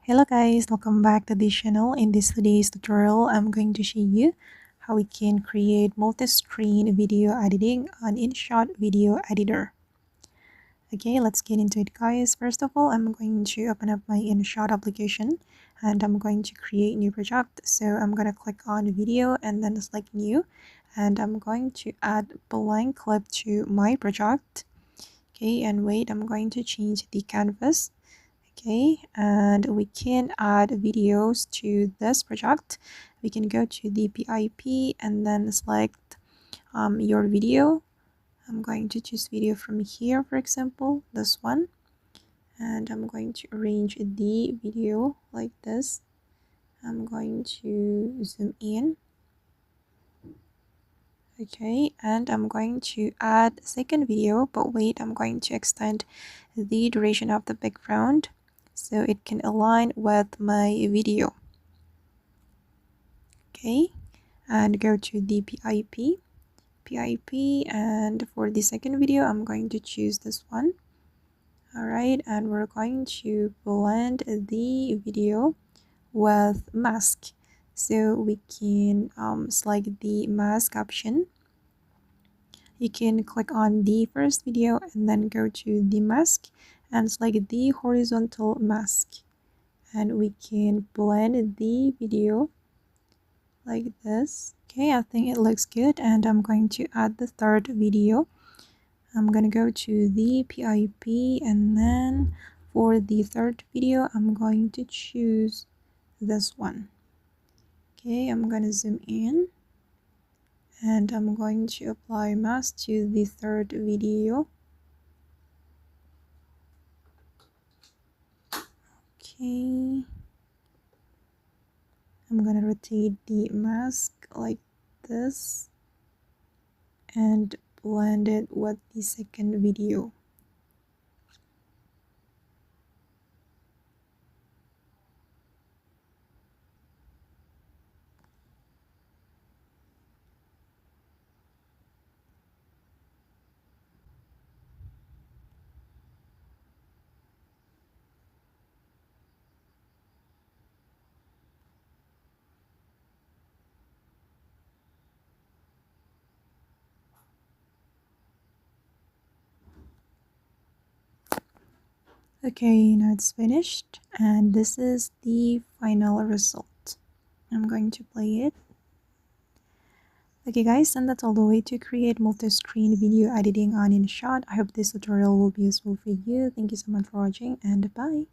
Hello guys, welcome back to this channel. In this today's tutorial, I'm going to show you how we can create multi-screen video editing on InShot video editor. Okay, let's get into it guys. First of all, I'm going to open up my InShot application and I'm going to create new project. So I'm going to click on video and then select new, and I'm going to add blank clip to my project. Okay, and wait, I'm going to change the canvas. Okay, and we can add videos to this project. We can go to the PIP and then select your video. I'm going to choose video from here, for example, this one, and I'm going to arrange the video like this. I'm going to zoom in. Okay, and I'm going to add a second video, but wait, I'm going to extend the duration of the background so it can align with my video. Okay, and go to the PIP, and for the second video I'm going to choose this one. Alright, and we're going to blend the video with mask, so we can select the mask option. You can click on the first video and then go to the mask and select the horizontal mask, and we can blend the video like this. Okay, I think it looks good, and I'm going to add the third video. I'm gonna go to the PIP, and then for the third video I'm going to choose this one. Okay, I'm gonna zoom in and I'm going to apply mask to the third video. Okay, I'm gonna rotate the mask like this and blend it with the second video. Okay, now it's finished, and this is the final result. I'm going to play it. Okay guys, and that's all the way to create multi-screen video editing on InShot. I hope this tutorial will be useful for you. Thank you so much for watching, and bye.